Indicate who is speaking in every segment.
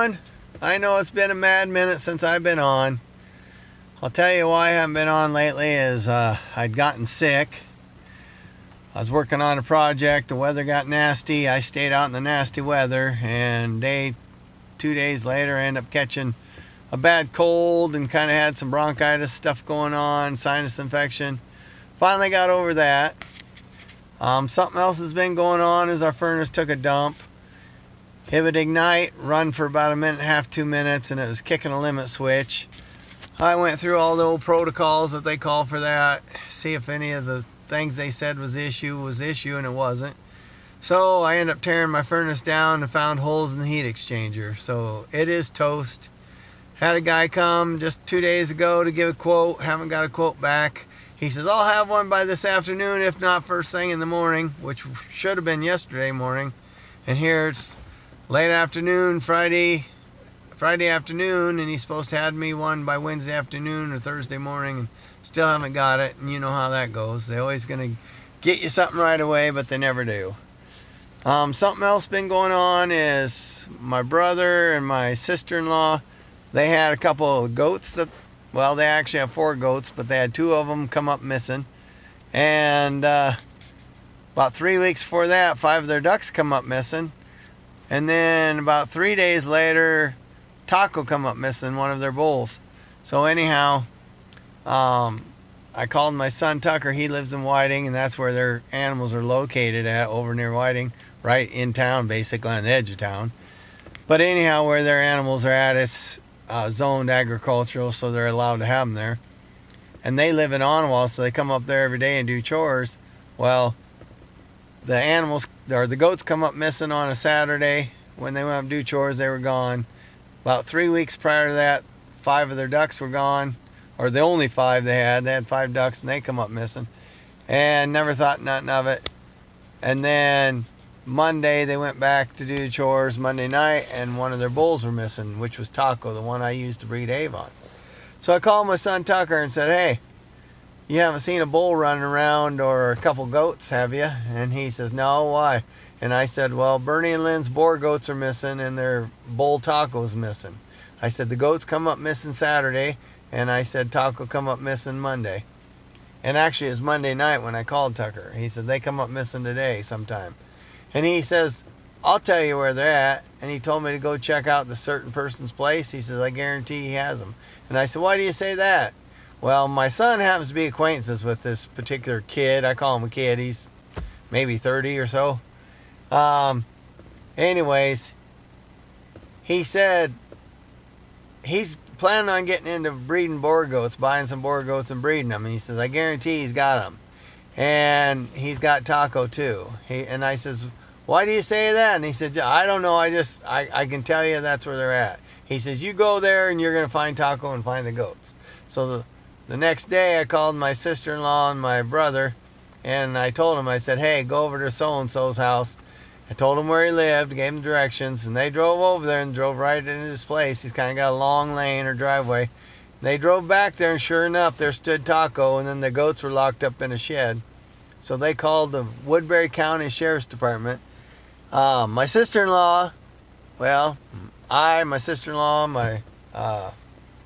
Speaker 1: on. I know it's been a mad minute since I've been on. I'll tell you why I haven't been on lately is I'd gotten sick. I was working on a project, the weather got nasty, I stayed out in the nasty weather, and 2 days later I ended up catching a bad cold and kind of had some bronchitis stuff going on, sinus infection. Finally got over that. Something else has been going on is our furnace took a dump. It would ignite, run for about a minute and a half, 2 minutes, and it was kicking a limit switch. I went through all the old protocols that they call for that, see if any of the things they said was issue, and it wasn't. So I ended up tearing my furnace down and found holes in the heat exchanger. So it is toast. Had a guy come just 2 days ago to give a quote, haven't got a quote back. He says, I'll have one by this afternoon, if not first thing in the morning, which should have been yesterday morning. And here it's late afternoon, Friday afternoon, and he's supposed to have me one by Wednesday afternoon or Thursday morning, and still haven't got it. And you know how that goes. They're always going to get you something right away, but they never do. Something else been going on is my brother and my sister-in-law, they had a couple of goats that, well, they actually have 4 goats, but they had 2 of them come up missing. And about 3 weeks before that, 5 of their ducks come up missing. And then about 3 days later, Taco come up missing, one of their bulls. So anyhow, I called my son Tucker. He lives in Whiting, and that's where their animals are located at, over near Whiting, right in town, basically on the edge of town. But anyhow, where their animals are at, it's zoned agricultural, so they're allowed to have them there. And they live in Ottawa, so they come up there every day and do chores. Well, the animals, or the goats, come up missing on a Saturday. When they went up to do chores, they were gone. About 3 weeks prior to that, 5 of their ducks were gone, or the only 5 they had. They had 5 ducks, and they come up missing, and never thought nothing of it. And then Monday, they went back to do chores Monday night, and one of their bulls were missing, which was Taco, the one I used to breed Avon. So I called my son Tucker and said, hey, you haven't seen a bull running around or a couple goats, have you? And he says, no, why? And I said, well, Bernie and Lynn's boar goats are missing, and their bull Taco's missing. I said, the goats come up missing Saturday, and I said, Taco come up missing Monday. And actually, it was Monday night when I called Tucker. He said, they come up missing today sometime. And he says, I'll tell you where they're at. And he told me to go check out the certain person's place. He says, I guarantee he has them. And I said, why do you say that? Well, my son happens to be acquaintances with this particular kid. I call him a kid. He's maybe 30 or so. Anyways, he said he's planning on getting into breeding boar goats, buying some boar goats and breeding them. And he says, I guarantee he's got them. And he's got Taco too. And I says, why do you say that? And he said, I don't know. I can tell you that's where they're at. He says, you go there and you're going to find Taco and find the goats. So the next day I called my sister-in-law and my brother, and I told him, I said, hey, go over to so-and-so's house. I told him where he lived, gave him directions, and they drove over there and drove right into his place. He's kind of got a long lane or driveway. They drove back there, and sure enough, there stood Taco, and then the goats were locked up in a shed. So they called the Woodbury County Sheriff's Department. My sister-in-law, well, my sister-in-law, my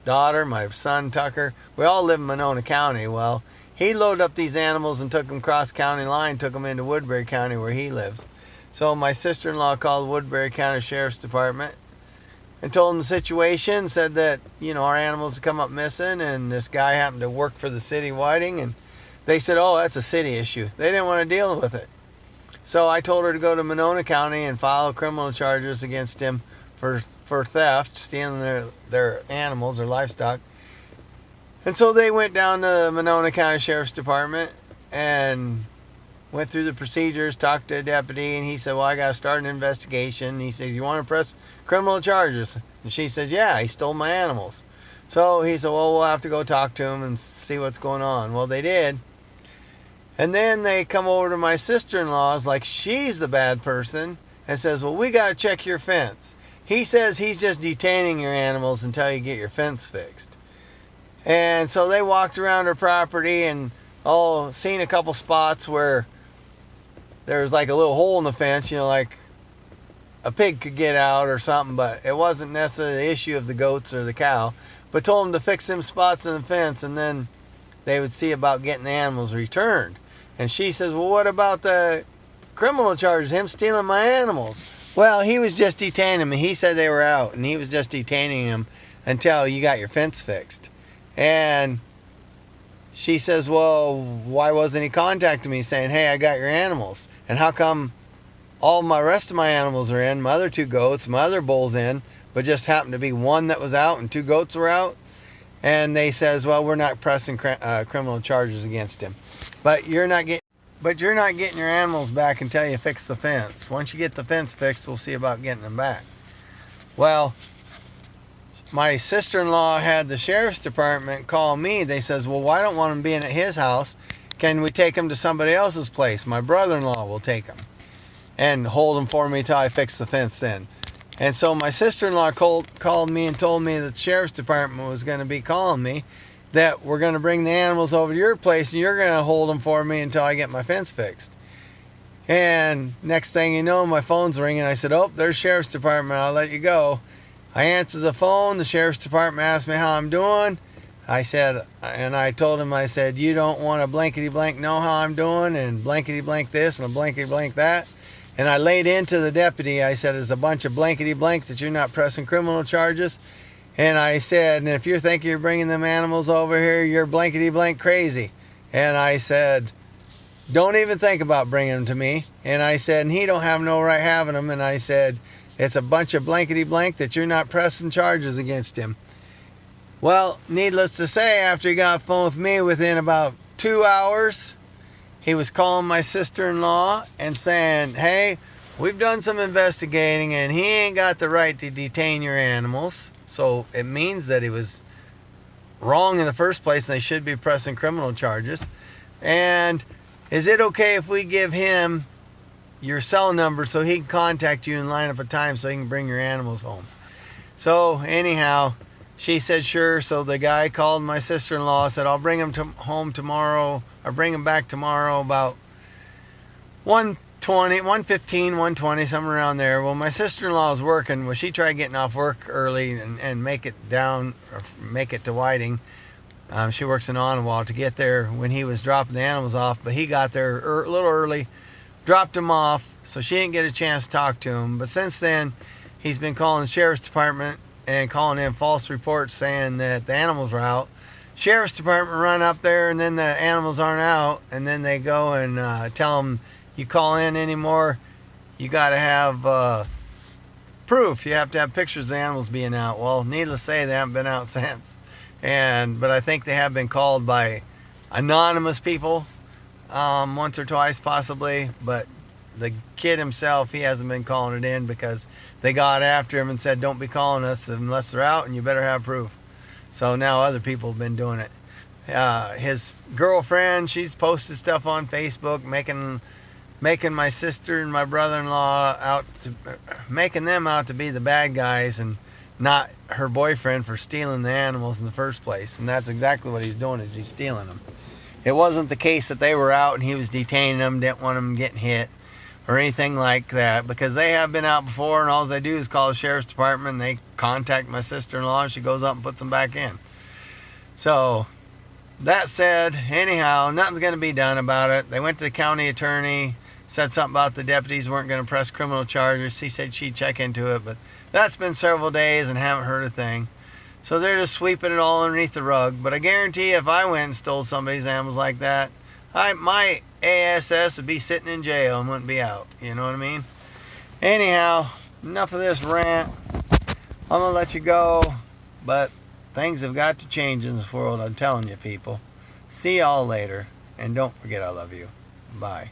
Speaker 1: daughter, my son Tucker, we all live in Monona County. Well, he loaded up these animals and took them cross county line, took them into Woodbury County where he lives. So my sister-in-law called the Woodbury County Sheriff's Department and told them the situation, said that, our animals had come up missing, and this guy happened to work for the city of Whiting, and they said, oh, that's a city issue. They didn't want to deal with it. So I told her to go to Monona County and file criminal charges against him for theft, stealing their animals or livestock. And so they went down to Monona County Sheriff's Department and went through the procedures, talked to a deputy, and he said, well, I got to start an investigation. He said, you want to press criminal charges? And she says, yeah, he stole my animals. So he said, well, we'll have to go talk to him and see what's going on. Well, they did. And then they come over to my sister-in-law's like she's the bad person and says, well, we got to check your fence. He says he's just detaining your animals until you get your fence fixed. And so they walked around her property and seen a couple spots where there was like a little hole in the fence, like a pig could get out or something, but it wasn't necessarily the issue of the goats or the cow. But told him to fix them spots in the fence, and then they would see about getting the animals returned. And she says, well, what about the criminal charges, him stealing my animals? Well, he was just detaining them. He said they were out, and he was just detaining them until you got your fence fixed. And she says, well, why wasn't he contacting me saying, hey, I got your animals? And how come all my rest of my animals are in, my other 2 goats, my other bull's in, but just happened to be one that was out and 2 goats were out? And they says, well, we're not pressing criminal charges against him. But you're not getting your animals back until you fix the fence. Once you get the fence fixed, we'll see about getting them back. Well, my sister-in-law had the sheriff's department call me. They says, well, I don't want him being at his house. Can we take him to somebody else's place? My brother-in-law will take him and hold him for me till I fix the fence then. And so my sister-in-law called me and told me that the sheriff's department was going to be calling me, that we're going to bring the animals over to your place and you're going to hold them for me until I get my fence fixed. And next thing you know, my phone's ringing. I said, oh, there's sheriff's department. I'll let you go. I answered the phone. The sheriff's department asked me how I'm doing. I said, and I told him, I said, you don't want to blankety blank know how I'm doing and blankety blank this and a blankety blank that. And I laid into the deputy. I said, it's a bunch of blankety blank that you're not pressing criminal charges. And I said, and if you're thinking you're bringing them animals over here, you're blankety blank crazy. And I said, don't even think about bringing them to me. And I said, and he don't have no right having them. And I said, it's a bunch of blankety blank that you're not pressing charges against him. Well, needless to say, after he got off the phone with me, within about 2 hours, he was calling my sister-in-law and saying, hey, we've done some investigating and he ain't got the right to detain your animals. So it means that he was wrong in the first place and they should be pressing criminal charges. And is it okay if we give him your cell number so he can contact you and line up a time so he can bring your animals home? So anyhow, she said sure. So the guy called my sister-in-law, said I'll bring him home tomorrow, or bring him back tomorrow about 1:20, 1:15, 1:20, somewhere around there. Well, my sister-in-law was working. Well, she tried getting off work early and make it down, or make it to Whiting. She works in Ottawa, to get there when he was dropping the animals off, but he got there a little early, dropped him off, so she didn't get a chance to talk to him. But since then, he's been calling the sheriff's department and calling in false reports saying that the animals were out. Sheriff's department run up there and then the animals aren't out, and then they go and tell them, you call in anymore, you got to have proof. You have to have pictures of the animals being out. Well, needless to say, they haven't been out since. But I think they have been called by anonymous people once or twice possibly, but the kid himself, he hasn't been calling it in because they got after him and said, don't be calling us unless they're out and you better have proof. So now other people have been doing it. His girlfriend, she's posted stuff on Facebook making my sister and my brother-in-law making them out to be the bad guys and not her boyfriend for stealing the animals in the first place. And that's exactly what he's doing, is he's stealing them. It wasn't the case that they were out and he was detaining them, didn't want them getting hit or anything like that, because they have been out before and all they do is call the sheriff's department and they contact my sister-in-law and she goes up and puts them back in. So that said, anyhow, nothing's going to be done about it. They went to the county attorney, said something about the deputies weren't going to press criminal charges. He said she'd check into it, but that's been several days and haven't heard a thing. So they're just sweeping it all underneath the rug. But I guarantee if I went and stole somebody's animals like that, my ASS would be sitting in jail and wouldn't be out. You know what I mean? Anyhow, enough of this rant. I'm going to let you go. But things have got to change in this world, I'm telling you people. See y'all later. And don't forget I love you. Bye.